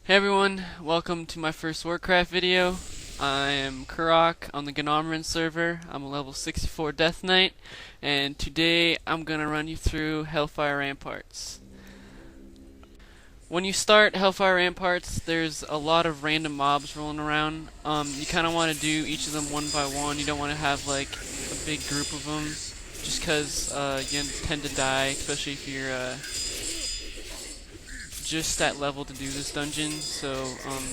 Hey everyone, welcome to my first Warcraft video. I am Kurach on the Gnomron server. I'm a level 64 Death Knight, and today I'm gonna run you through Hellfire Ramparts. When you start Hellfire Ramparts, there's a lot of random mobs rolling around. You kind of want to do each of them one by one. You don't want to have like a big group of them, just because you tend to die, especially if you're just at level to do this dungeon. So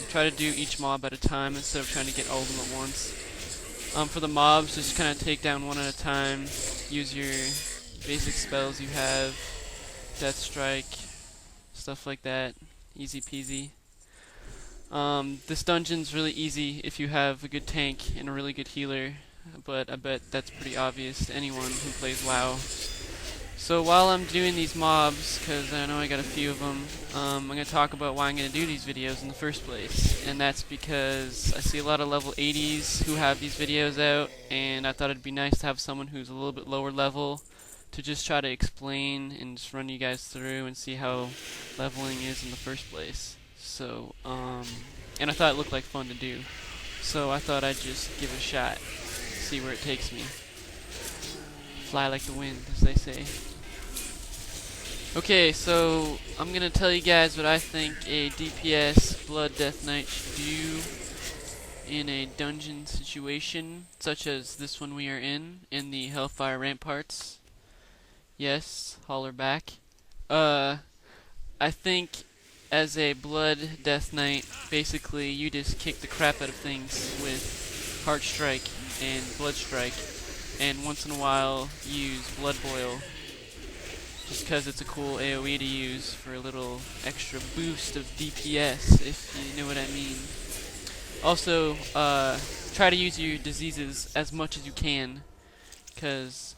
try to do each mob at a time instead of trying to get all of them at once. For the mobs, just kind of take down one at a time. Use your basic spells you have, Death Strike, stuff like that. Easy peasy. This dungeon's really easy if you have a good tank and a really good healer, but I bet that's pretty obvious to anyone who plays WoW. So while I'm doing these mobs, because I know I got a few of them, I'm going to talk about why I'm going to do these videos in the first place. And that's because I see a lot of level 80s who have these videos out, and I thought it'd be nice to have someone who's a little bit lower level to just try to explain and just run you guys through and see how leveling is in the first place. So, and I thought it looked like fun to do. So I thought I'd just give it a shot, see where it takes me. Fly like the wind, as they say. Okay, so I'm gonna tell you guys what I think a DPS Blood Death Knight should do in a dungeon situation, such as this one we are in the Hellfire Ramparts. Yes, holler back. I think as a Blood Death Knight, basically you just kick the crap out of things with Heart Strike and Blood Strike, and once in a while use Blood Boil, just because it's a cool AoE to use for a little extra boost of DPS, if you know what I mean. Also, try to use your diseases as much as you can, because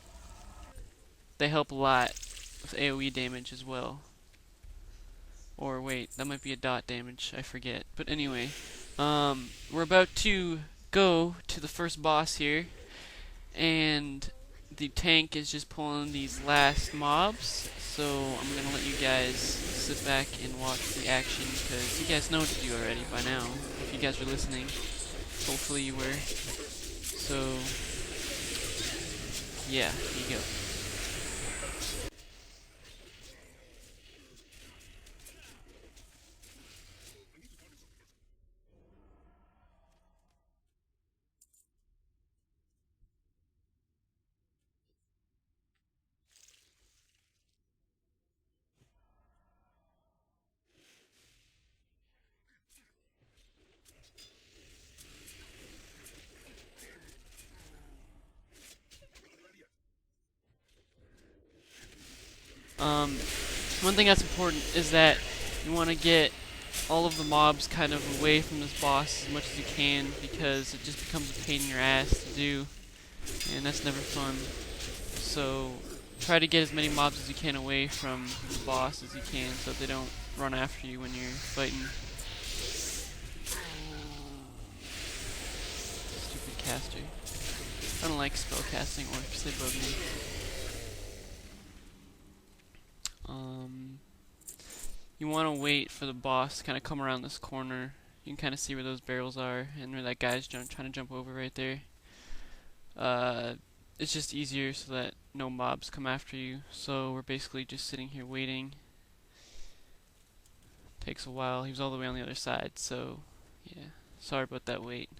they help a lot with AoE damage as well. Or wait, that might be a dot damage, I forget. But anyway, we're about to go to the first boss here, and the tank is just pulling these last mobs, so I'm gonna let you guys sit back and watch the action, because you guys know what to do already by now, if you guys were listening. Hopefully you were. So, yeah, here you go. One thing that's important is that you want to get all of the mobs kind of away from this boss as much as you can, because it just becomes a pain in your ass to do, and that's never fun. So try to get as many mobs as you can away from the boss as you can, so that they don't run after you when you're fighting. Stupid caster. I don't like spellcasting orcs, they bug me. You want to wait for the boss to kind of come around this corner. You can kind of see where those barrels are and where that guy's trying to jump over right there. It's just easier so that no mobs come after you. So we're basically just sitting here waiting. Takes a while. He was all the way on the other side, so yeah. Sorry about that wait.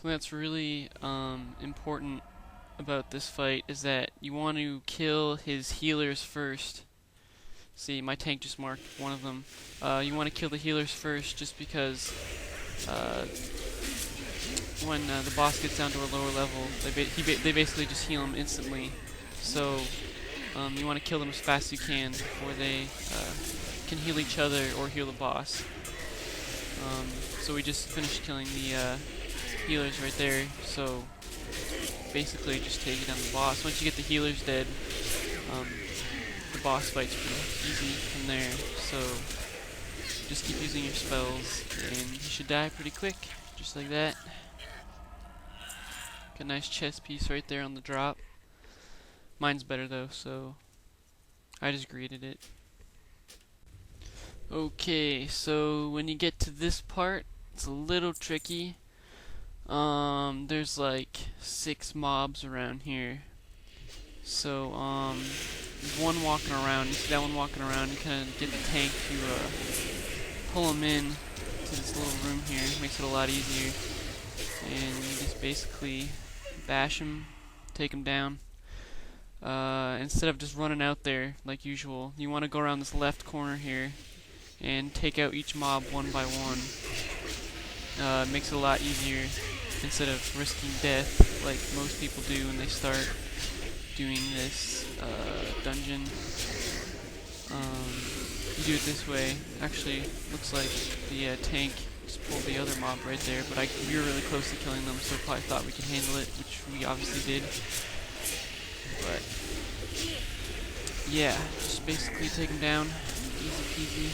Something that's really important about this fight is that you want to kill his healers first. See, my tank just marked one of them. You want to kill the healers first, just because when the boss gets down to a lower level, they basically just heal him instantly. So you want to kill them as fast as you can before they can heal each other or heal the boss. So we just finished killing the healers right there, so basically just taking down the boss. Once you get the healers dead, the boss fight's pretty easy from there, so just keep using your spells and you should die pretty quick, just like that. a nice chest piece right there on the drop. Mine's better though, so I just greeted it. Okay, so when you get to this part, it's a little tricky. There's like 6 mobs around here. So, there's one walking around. You see that one walking around? You kind of get the tank to pull him in to this little room here. Makes it a lot easier. And you just basically bash him, take him down. Instead of just running out there like usual, you want to go around this left corner here and take out each mob one by one. Makes it a lot easier instead of risking death like most people do when they start doing this dungeon. You do it this way. Actually, looks like the tank just pulled the other mob right there, but we were really close to killing them, so probably thought we could handle it, which we obviously did. But yeah, just basically take them down, easy peasy.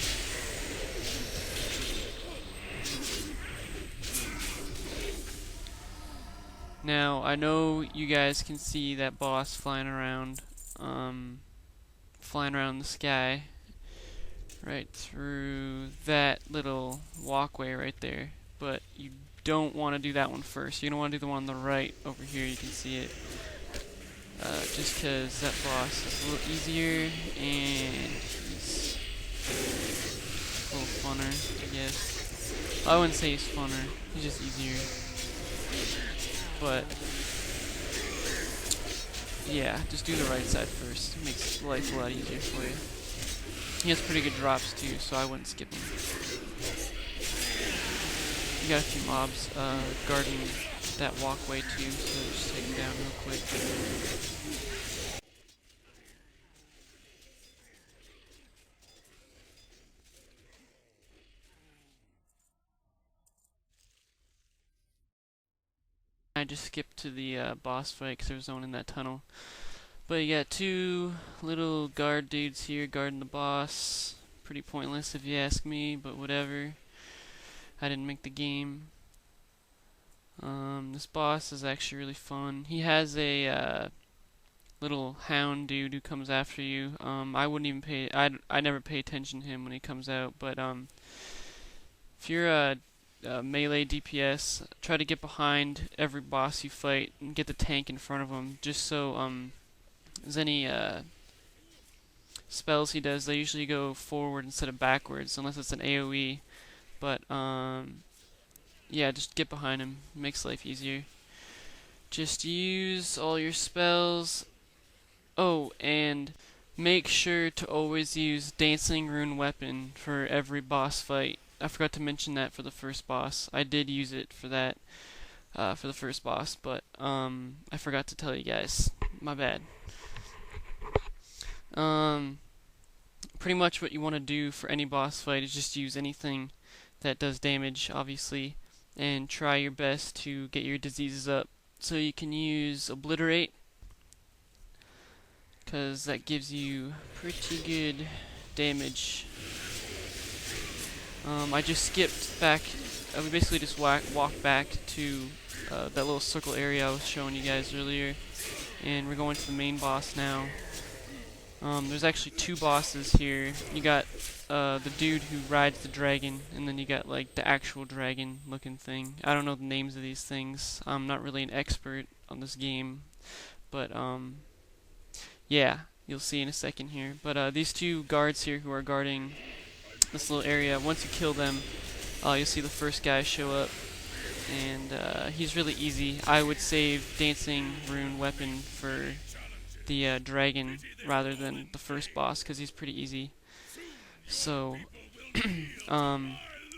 Now, I know you guys can see that boss flying around the sky, right through that little walkway right there, but you don't want to do that one first. You're going to want to do the one on the right over here, you can see it, just because that boss is a little easier, and he's a little funner, I guess. I wouldn't say he's funner, he's just easier. But yeah, just do the right side first. It makes life a lot easier for you. He has pretty good drops too, so I wouldn't skip him. You got a few mobs guarding that walkway too, so just take them down real quick. I just skipped to the boss fight because there was no one in that tunnel. But you got 2 little guard dudes here guarding the boss. Pretty pointless if you ask me, but whatever. I didn't make the game. This boss is actually really fun. He has a little hound dude who comes after you. I wouldn't even I never pay attention to him when he comes out, but if you're a melee DPS, try to get behind every boss you fight and get the tank in front of him, just so there's any spells he does, they usually go forward instead of backwards, unless it's an AoE. But yeah, just get behind him, it makes life easier. Just use all your spells. Oh, and make sure to always use Dancing Rune Weapon for every boss fight. I forgot to mention that for the first boss. I did use it for that, for the first boss, but I forgot to tell you guys. My bad. Pretty much what you want to do for any boss fight is just use anything that does damage, obviously, and try your best to get your diseases up. So you can use Obliterate, because that gives you pretty good damage. I just skipped back. We basically just walked back to that little circle area I was showing you guys earlier, and we're going to the main boss now. There's actually 2 bosses here. You got the dude who rides the dragon, and then you got like the actual dragon looking thing. I don't know the names of these things. I'm not really an expert on this game, but yeah, you'll see in a second here. But these 2 guards here who are guarding this little area, once you kill them, you'll see the first guy show up, and he's really easy. I would save Dancing Rune Weapon for the dragon rather than the first boss, because he's pretty easy. So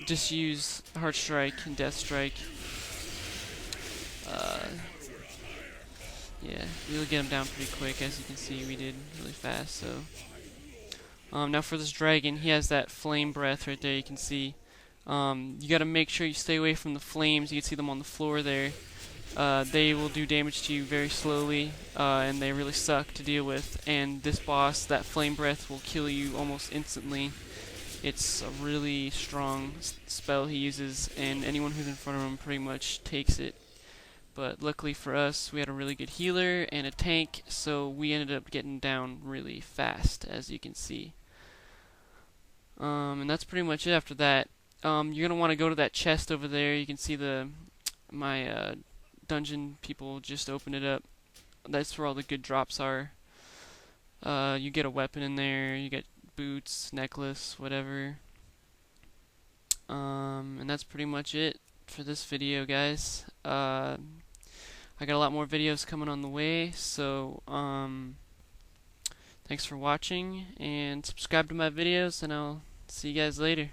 just use Heart Strike and Death Strike. Yeah, we'll get him down pretty quick. As you can see, we did really fast. So now for this dragon, he has that flame breath right there. You can see. You got to make sure you stay away from the flames. You can see them on the floor there. They will do damage to you very slowly, and they really suck to deal with. And this boss, that flame breath, will kill you almost instantly. It's a really strong spell he uses, and anyone who's in front of him pretty much takes it. but luckily for us, we had a really good healer and a tank, so we ended up getting down really fast, as you can see. And that's pretty much it after that. You're gonna want to go to that chest over there. You can see my dungeon people just opened it up. That's where all the good drops are. You get a weapon in there. You get boots, necklace, whatever. And that's pretty much it for this video, guys. I got a lot more videos coming on the way, so thanks for watching, and subscribe to my videos, and I'll see you guys later.